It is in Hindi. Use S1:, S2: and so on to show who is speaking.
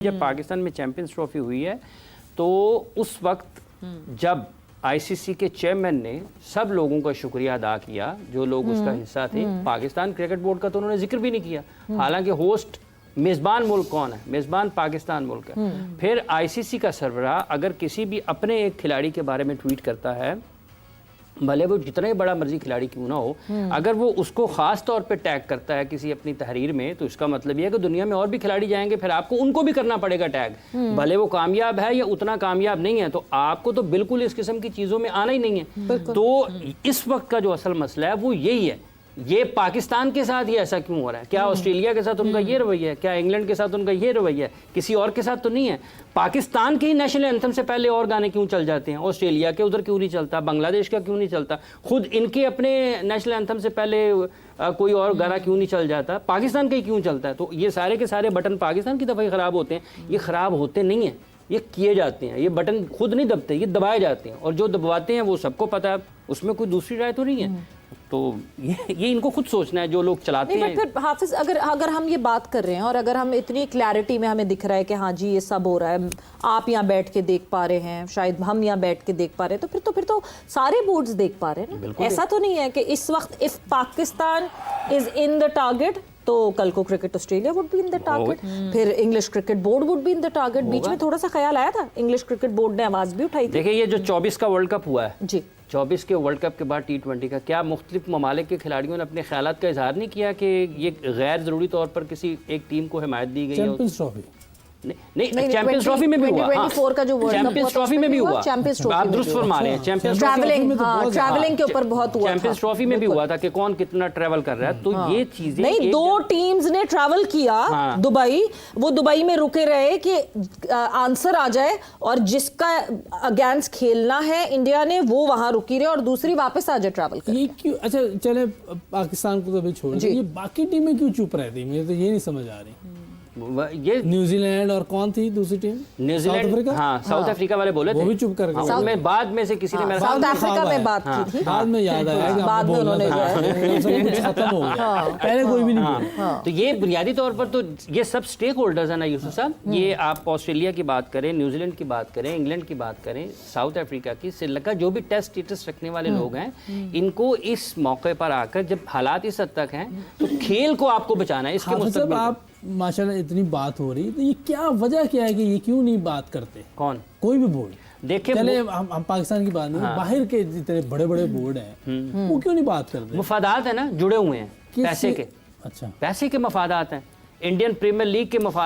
S1: जब पाकिस्तान में चैंपियंस ट्रॉफी हुई है तो उस वक्त जब आईसीसी के चेयरमैन ने सब लोगों का शुक्रिया अदा किया जो लोग उसका हिस्सा थे, पाकिस्तान क्रिकेट बोर्ड का तो उन्होंने जिक्र भी नहीं किया। हालांकि होस्ट मेज़बान मुल्क कौन है? मेज़बान पाकिस्तान मुल्क है। फिर आईसीसी का सरबराह अगर किसी भी अपने एक खिलाड़ी के बारे में ट्वीट करता है, भले वो जितना ही बड़ा मर्जी खिलाड़ी क्यों ना हो, अगर वो उसको खास तौर पे टैग करता है किसी अपनी तहरीर में, तो इसका मतलब ये है कि दुनिया में और भी खिलाड़ी जाएंगे, फिर आपको उनको भी करना पड़ेगा टैग, भले वो कामयाब है या उतना कामयाब नहीं है। तो आपको तो बिल्कुल इस किस्म की चीज़ों में आना ही नहीं है। तो इस वक्त का जो असल मसला है वो यही है। ये पाकिस्तान के साथ ही ऐसा क्यों हो रहा है? क्या ऑस्ट्रेलिया के साथ उनका ये रवैया है? क्या इंग्लैंड के साथ उनका ये रवैया है? किसी और के साथ तो नहीं है। पाकिस्तान के ही नेशनल एंथम से पहले और गाने क्यों चल जाते हैं? ऑस्ट्रेलिया के उधर क्यों नहीं चलता? बांग्लादेश का क्यों नहीं चलता? खुद इनके अपने नेशनल एंथम से पहले कोई और गाना क्यों नहीं चल जाता? पाकिस्तान का ही क्यों चलता है? तो ये सारे के सारे बटन पाकिस्तान की तरफ ही ख़राब होते हैं। ये ख़राब होते नहीं हैं, ये किए जाते हैं। ये बटन खुद नहीं दबते, ये दबाए जाते हैं, और जो दबवाते हैं वो सबको पता है, उसमें कोई दूसरी राय तो नहीं है। तो ये इनको खुद सोचना है जो लोग चलाते हैं।
S2: फिर हाफिज, अगर हम ये बात कर रहे हैं और अगर हम इतनी क्लैरिटी में हमें दिख रहा है कि हाँ जी ये सब हो रहा है, आप यहाँ बैठ के देख पा रहे हैं, शायद हम यहाँ बैठ के देख पा रहे हैं, तो फिर तो सारे बोर्ड्स देख पा रहे हैं ना। ऐसा तो नहीं है कि इस वक्त if Pakistan is in the target तो कल को cricket Australia would be in the target, फिर English cricket board would be in the target. बीच में थोड़ा सा ख्याल आया था, इंग्लिश क्रिकेट बोर्ड ने आवाज भी उठाई थी।
S1: देखिए ये जो 24 का वर्ल्ड कप हुआ है
S2: जी,
S1: 24 के वर्ल्ड कप के बाद T20 का, क्या मुख्तलिफ ममालिक के खिलाड़ियों ने अपने ख्यालात का इजहार नहीं किया कि ये गैर ज़रूरी तौर पर किसी एक टीम को हिमायत दी गई है?
S3: चैंपियंस ट्रॉफी
S1: नहीं, चैंपियंस ट्रॉफी में भी हुआ,
S2: 2024 का जो वर्ल्ड कप
S1: चैंपियंस ट्रॉफी में भी हुआ, आप दुरुस्त फरमा रहे हैं। चैंपियंस
S2: ट्रैवलिंग के ऊपर बहुत हुआ,
S1: चैंपियंस ट्रॉफी में भी हुआ था कि कौन कितना ट्रैवल कर रहा है। तो ये चीजें
S2: नहीं, दो टीम्स ने ट्रैवल किया दुबई, वो दुबई में रुके रहे कि आंसर आ जाए, और जिसका अगेंस्ट खेलना है इंडिया ने वो वहां रुकी रहे और दूसरी वापस आ जाए ट्रैवल कर।
S3: ये क्यों? अच्छा चले पाकिस्तान को तो अभी छोड़ दीजिए, ये बाकी टीमें क्यों चुप रहती? मुझे तो ये नहीं समझ आ रही।
S1: ये
S3: न्यूजीलैंड और कौन थी दूसरी टीम?
S1: न्यूजीलैंड, हाँ, साउथ अफ्रीका वाले बोले थे,
S3: वो भी चुप कर गए।
S1: उनमें बाद में से किसी ने मेरा
S2: साउथ अफ्रीका में बात की थी,
S3: बाद में याद आया कि
S2: बाद में उन्होंने
S3: खत्म हो गया, पहले कोई भी नहीं बोला।
S1: तो ये बुनियादी तौर पर तो ये सब स्टेक होल्डर्स हैं ना यूसुफ साहब। ये आप ऑस्ट्रेलिया की बात करें, न्यूजीलैंड की बात करें, इंग्लैंड की बात करें, साउथ अफ्रीका की, श्रीलंका, जो भी टेस्ट स्टेटस रखने वाले लोग हैं, इनको इस मौके पर आकर जब हालात इस हद तक हैं तो खेल को आपको बचाना है। इसके मुस्तकबिल
S3: आप माशाल्लाह इतनी बात हो रही है, तो ये क्या वजह क्या है कि ये क्यों नहीं बात करते?
S1: कौन?
S3: कोई भी बोर्ड।
S1: देखिए
S3: चले हम पाकिस्तान की बात नहीं, बाहर के जितने बड़े बड़े बोर्ड हैं वो क्यों नहीं बात करते?
S1: मफादात है ना, जुड़े हुए हैं पैसे के।
S3: अच्छा,
S1: पैसे के मफादात हैं, इंडियन प्रीमियर लीग के मफादात।